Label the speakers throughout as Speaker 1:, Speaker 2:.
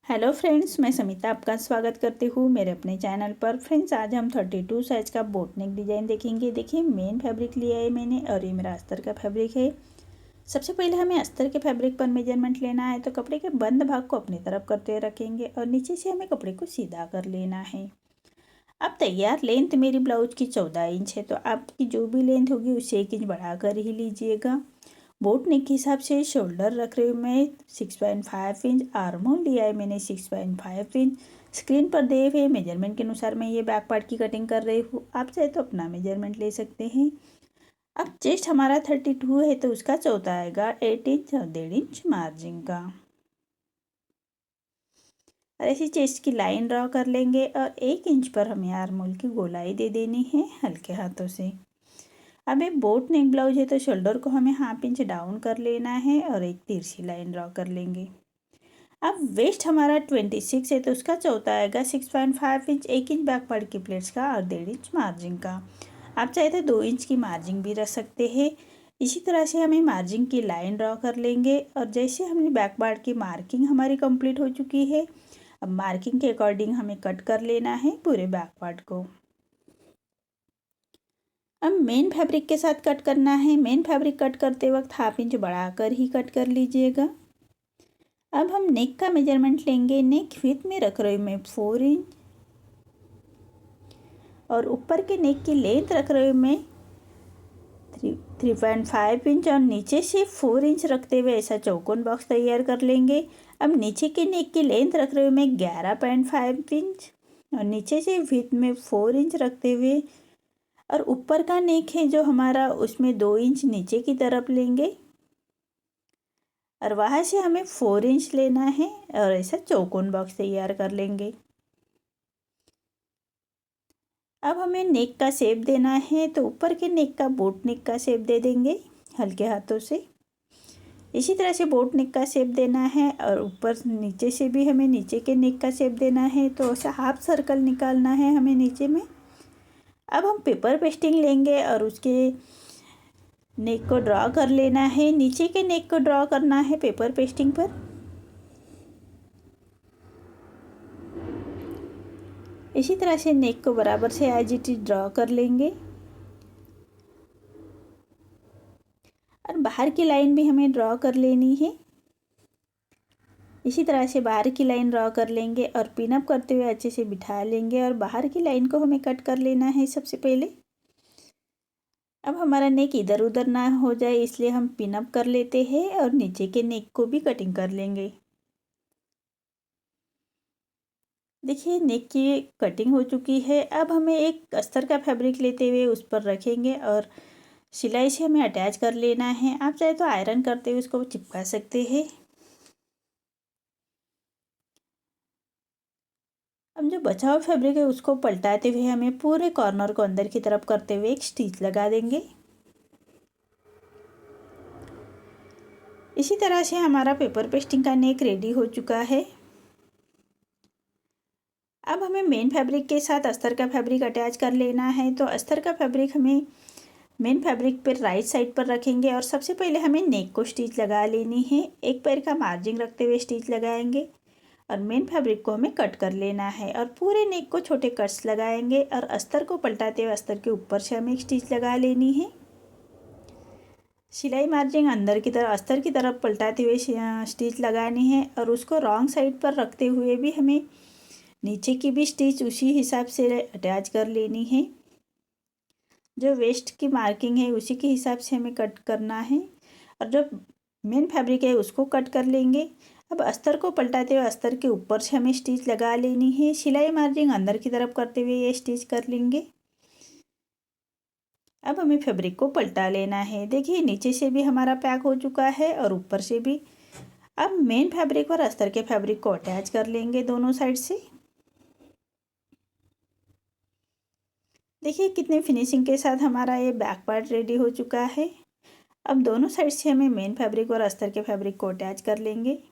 Speaker 1: Hello friends, मैं समिता आपका स्वागत करती हूँ मेरे अपने चैनल पर। फ्रेंड्स, आज हम 32 साइज़ का बोट नेक डिज़ाइन देखेंगे। देखिए, मेन फैब्रिक लिया है मैंने और ये मेरा अस्तर का फैब्रिक है। सबसे पहले हमें अस्तर के फैब्रिक पर मेजरमेंट लेना है, तो कपड़े के बंद भाग को अपनी तरफ करते हुए रखेंगे और नीचे से हमें कपड़े को सीधा कर लेना है। अब तैयार लेंथ मेरी ब्लाउज की 14 इंच है, तो आपकी जो भी लेंथ होगी उससे 1 इंच बढ़ाकर ही लीजिएगा। बोट नेक के हिसाब से शोल्डर रख रही हूँ मैं 6.5 इंच, आर्म होल लिया है मैंने 6.5 इंच। स्क्रीन पर दिए हुए मेजरमेंट के अनुसार मैं ये बैक पार्ट की कटिंग कर रही हूँ। आप चाहे तो अपना मेजरमेंट ले सकते हैं। अब चेस्ट हमारा 32 है, तो उसका चौथा आएगा 8 इंच और 1.5 इंच मार्जिन का। और ऐसी चेस्ट की लाइन ड्रॉ कर लेंगे और 1 इंच पर हमें आर्म होल की गोलाई दे देनी है हल्के हाथों से। अब एक बोट नेक ब्लाउज है, तो शोल्डर को हमें हाफ इंच डाउन कर लेना है और एक तिरछी लाइन ड्रॉ कर लेंगे। अब वेस्ट हमारा 26 है, तो उसका चौथा आएगा 6.5 इंच, 1 इंच बैक पार्ट की प्लेट्स का और 1.5 इंच मार्जिन का। आप चाहे तो 2 इंच की मार्जिन भी रख सकते हैं। इसी तरह से हमें मार्जिन की लाइन ड्रॉ कर लेंगे और जैसे हमने बैक पार्ट की मार्किंग हमारी कंप्लीट हो चुकी है, अब मार्किंग के अकॉर्डिंग हमें कट कर लेना है पूरे बैक पार्ट को। अब मेन फैब्रिक के साथ कट करना है। मेन फैब्रिक कट करते वक्त हाफ इंच बढ़ाकर ही कट कर लीजिएगा। अब हम नेक का मेजरमेंट लेंगे। नेक विड्थ में रख रही हूँ मैं 4 इंच और ऊपर के नेक की लेंथ रख रही हूँ मैं 3.5 इंच और नीचे से 4 इंच रखते हुए ऐसा चौकोन बॉक्स तैयार कर लेंगे। अब नीचे के नेक की लेंथ रख रही हूँ मैं 11.5 इंच और नीचे से विड्थ में 4 इंच रखते हुए, और ऊपर का नेक है जो हमारा उसमें 2 इंच नीचे की तरफ लेंगे और वहाँ से हमें 4 इंच लेना है और ऐसा चौकोन बॉक्स तैयार कर लेंगे। अब हमें नेक का शेप देना है, तो ऊपर के नेक का बोट नेक का शेप दे देंगे हल्के हाथों से। इसी तरह से बोट नेक का शेप देना है और ऊपर नीचे से भी हमें नीचे के नेक का शेप देना है, तो ऐसा हाफ सर्कल निकालना है हमें नीचे में। अब हम पेपर पेस्टिंग लेंगे और उसके नेक को ड्रॉ कर लेना है। नीचे के नेक को ड्रॉ करना है पेपर पेस्टिंग पर। इसी तरह से नेक को बराबर से एज इट इज ड्रॉ कर लेंगे और बाहर की लाइन भी हमें ड्रॉ कर लेनी है। इसी तरह से बाहर की लाइन ड्रॉ कर लेंगे और पिन अप करते हुए अच्छे से बिठा लेंगे और बाहर की लाइन को हमें कट कर लेना है सबसे पहले। अब हमारा नेक इधर उधर ना हो जाए इसलिए हम पिन अप कर लेते हैं और नीचे के नेक को भी कटिंग कर लेंगे। देखिए, नेक की कटिंग हो चुकी है। अब हमें एक अस्तर का फैब्रिक लेते हुए उस पर रखेंगे और सिलाई से हमें अटैच कर लेना है। आप चाहे तो आयरन करते हुए उसको चिपका सकते हैं। अब जो बचा हुआ फैब्रिक है उसको पलटाते हुए हमें पूरे कॉर्नर को अंदर की तरफ करते हुए एक स्टिच लगा देंगे। इसी तरह से हमारा पेपर पेस्टिंग का नेक रेडी हो चुका है। अब हमें मेन फैब्रिक के साथ अस्तर का फैब्रिक अटैच कर लेना है, तो अस्तर का फैब्रिक हमें मेन फैब्रिक पर राइट साइड पर रखेंगे और सबसे पहले हमें नेक को स्टिच लगा लेनी है। एक पैर का मार्जिन रखते हुए स्टिच लगाएंगे और मेन फैब्रिक को हमें कट कर लेना है और पूरे नेक को छोटे कट्स लगाएंगे और अस्तर को पलटाते हुए अस्तर के ऊपर से हमें एक स्टिच लगा लेनी है। सिलाई मार्जिन अंदर की तरफ अस्तर की तरफ पलटाते हुए स्टिच लगानी है और उसको रॉन्ग साइड पर रखते हुए भी हमें नीचे की भी स्टिच उसी हिसाब से अटैच कर लेनी है। जो वेस्ट की मार्किंग है उसी के हिसाब से हमें कट करना है और जो मेन फैब्रिक है उसको कट कर लेंगे। अब अस्तर को पलटाते हुए अस्तर के ऊपर से हमें स्टिच लगा लेनी है। सिलाई मार्जिन अंदर की तरफ करते हुए ये स्टिच कर लेंगे। अब हमें फैब्रिक को पलटा लेना है। देखिए, नीचे से भी हमारा पैक हो चुका है और ऊपर से भी। अब मेन फैब्रिक और अस्तर के फैब्रिक को अटैच कर लेंगे दोनों साइड से। देखिए कितनी फिनिशिंग के साथ हमारा ये बैक पार्ट रेडी हो चुका है। अब दोनों साइड से हमें मेन फैब्रिक और अस्तर के फैब्रिक को अटैच कर लेंगे।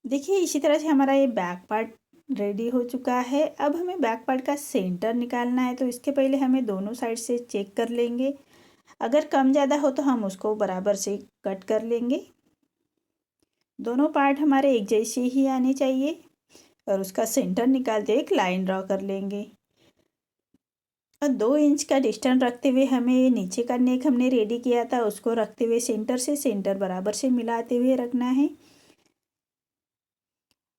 Speaker 1: देखिए, इसी तरह से हमारा ये बैक पार्ट रेडी हो चुका है। अब हमें बैक पार्ट का सेंटर निकालना है, तो इसके पहले हमें दोनों साइड से चेक कर लेंगे। अगर कम ज़्यादा हो तो हम उसको बराबर से कट कर लेंगे। दोनों पार्ट हमारे एक जैसे ही आने चाहिए और उसका सेंटर निकालते एक लाइन ड्रॉ कर लेंगे। और 2 इंच का डिस्टेंस रखते हुए हमें नीचे का नेक हमने रेडी किया था उसको रखते हुए सेंटर से सेंटर बराबर से मिलाते हुए रखना है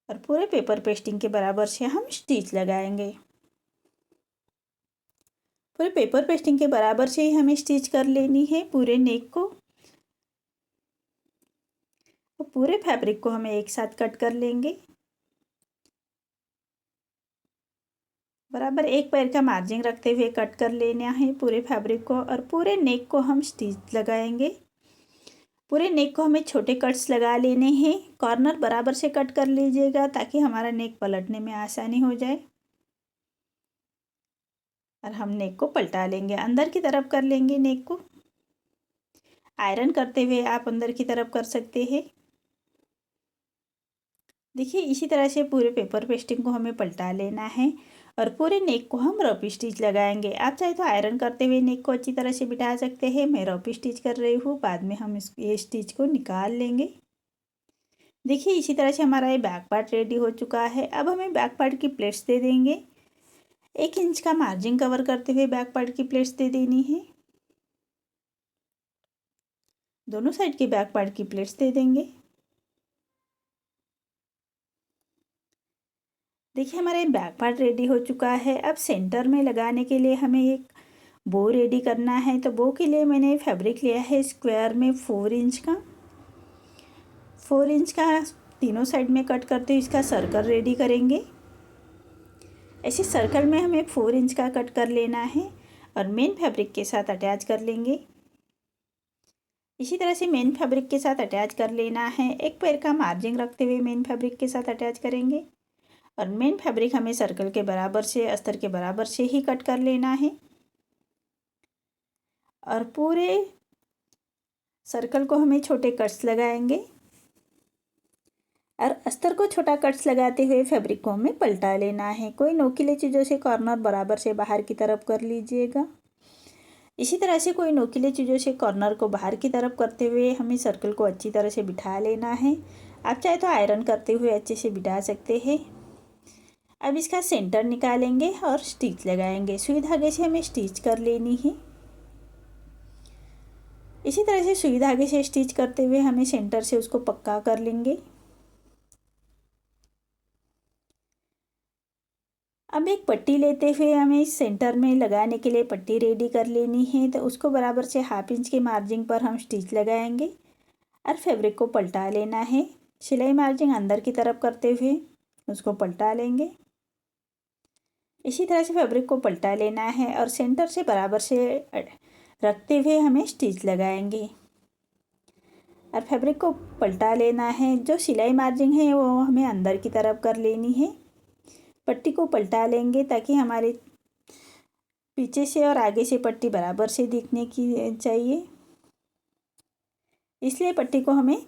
Speaker 1: और पूरे पेपर पेस्टिंग के बराबर से हम स्टिच लगाएंगे। पूरे पेपर पेस्टिंग के बराबर से ही हमें स्टिच कर लेनी है पूरे नेक को। और पूरे फैब्रिक को हमें एक साथ कट कर लेंगे। बराबर एक पैर का मार्जिन रखते हुए कट कर लेना है पूरे फैब्रिक को और पूरे नेक को हम स्टिच लगाएंगे। पूरे नेक को हमें छोटे कट्स लगा लेने हैं। कॉर्नर बराबर से कट कर लीजिएगा ताकि हमारा नेक पलटने में आसानी हो जाए। और हम नेक को पलटा लेंगे, अंदर की तरफ कर लेंगे नेक को। आयरन करते हुए आप अंदर की तरफ कर सकते हैं। देखिए इसी तरह से पूरे पेपर पेस्टिंग को हमें पलटा लेना है और पूरे नेक को हम रफ स्टिच लगाएंगे। आप चाहे तो आयरन करते हुए नेक को अच्छी तरह से बिठा सकते हैं। मैं रफ स्टिच कर रही हूँ, बाद में हम ये स्टिच को निकाल लेंगे। देखिए इसी तरह से हमारा ये बैक पार्ट रेडी हो चुका है। अब हमें बैक पार्ट की प्लेट्स दे देंगे। 1 इंच का मार्जिन कवर करते हुए बैक पार्ट की प्लेट्स दे देनी है। दोनों साइड के बैक पार्ट की प्लेट्स दे देंगे। देखिए हमारा बैक पार्ट रेडी हो चुका है। अब सेंटर में लगाने के लिए हमें एक बो रेडी करना है। तो बो के लिए मैंने फैब्रिक लिया है स्क्वायर में 4 इंच का। 4 इंच का तीनों साइड में कट करते हुए इसका सर्कल रेडी करेंगे। ऐसे सर्कल में हमें 4 इंच का कट कर लेना है और मेन फैब्रिक के साथ अटैच कर लेंगे। इसी तरह से मेन फैब्रिक के साथ अटैच कर लेना है। एक पैर का मार्जिन रखते हुए मेन फैब्रिक के साथ अटैच करेंगे और मेन फैब्रिक हमें सर्कल के बराबर से अस्तर के बराबर से ही कट कर लेना है। और पूरे सर्कल को हमें छोटे कट्स लगाएंगे और अस्तर को छोटा कट्स लगाते हुए फैब्रिक को हमें पलटा लेना है। कोई नोकीले चीज़ों से कॉर्नर बराबर से बाहर की तरफ कर लीजिएगा। इसी तरह से कोई नोकीले चीज़ों से कॉर्नर को बाहर की तरफ करते हुए हमें सर्कल को अच्छी तरह से बिठा लेना है। आप चाहे तो आयरन करते हुए अच्छे से बिठा सकते हैं। अब इसका सेंटर निकालेंगे और स्टिच लगाएंगे। सुई धागे से हमें स्टिच कर लेनी है। इसी तरह से सुई धागे से स्टिच करते हुए हमें सेंटर से उसको पक्का कर लेंगे। अब एक पट्टी लेते हुए हमें सेंटर में लगाने के लिए पट्टी रेडी कर लेनी है। तो उसको बराबर से 1/2 इंच के मार्जिन पर हम स्टिच लगाएंगे और फैब्रिक को पलटा लेना है। सिलाई मार्जिन अंदर की तरफ करते हुए उसको पलटा लेंगे। इसी तरह से फैब्रिक को पलटा लेना है और सेंटर से बराबर से रखते हुए हमें स्टिच लगाएंगे और फैब्रिक को पलटा लेना है। जो सिलाई मार्जिन है वो हमें अंदर की तरफ कर लेनी है। पट्टी को पलटा लेंगे ताकि हमारे पीछे से और आगे से पट्टी बराबर से दिखने की चाहिए, इसलिए पट्टी को हमें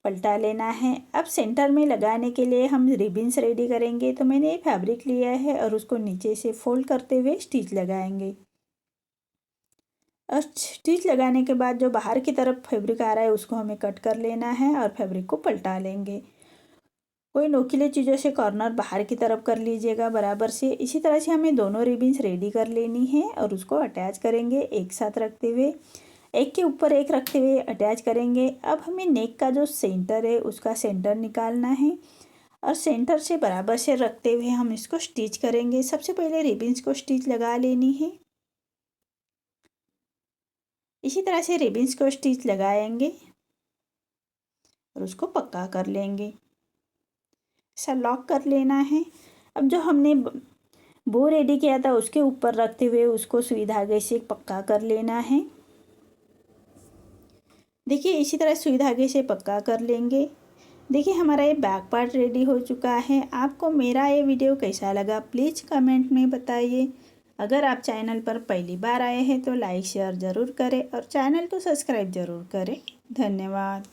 Speaker 1: पलटा लेना है। अब सेंटर में लगाने के लिए हम रिबन्स रेडी करेंगे। तो मैंने ये फैब्रिक लिया है और उसको नीचे से फोल्ड करते हुए स्टिच लगाएंगे और स्टिच लगाने के बाद जो बाहर की तरफ फैब्रिक आ रहा है उसको हमें कट कर लेना है और फैब्रिक को पलटा लेंगे। कोई नोकीले चीज़ों से कॉर्नर बाहर की तरफ कर लीजिएगा बराबर से। इसी तरह से हमें दोनों रिबन्स रेडी कर लेनी है और उसको अटैच करेंगे एक साथ रखते हुए, एक के ऊपर एक रखते हुए अटैच करेंगे। अब हमें नेक का जो सेंटर है उसका सेंटर निकालना है और सेंटर से बराबर से रखते हुए हम इसको स्टिच करेंगे। सबसे पहले रिबन्स को स्टिच लगा लेनी है। इसी तरह से रिबन्स को स्टिच लगाएंगे और उसको पक्का कर लेंगे। ऐसा लॉक कर लेना है। अब जो हमने बो रेडी किया था उसके ऊपर रखते हुए उसको सुई धागे से पक्का कर लेना है। देखिए इसी तरह सुई धागे से पक्का कर लेंगे। देखिए हमारा ये बैक पार्ट रेडी हो चुका है। आपको मेरा ये वीडियो कैसा लगा प्लीज़ कमेंट में बताइए। अगर आप चैनल पर पहली बार आए हैं तो लाइक शेयर ज़रूर करें और चैनल को सब्सक्राइब ज़रूर करें। धन्यवाद।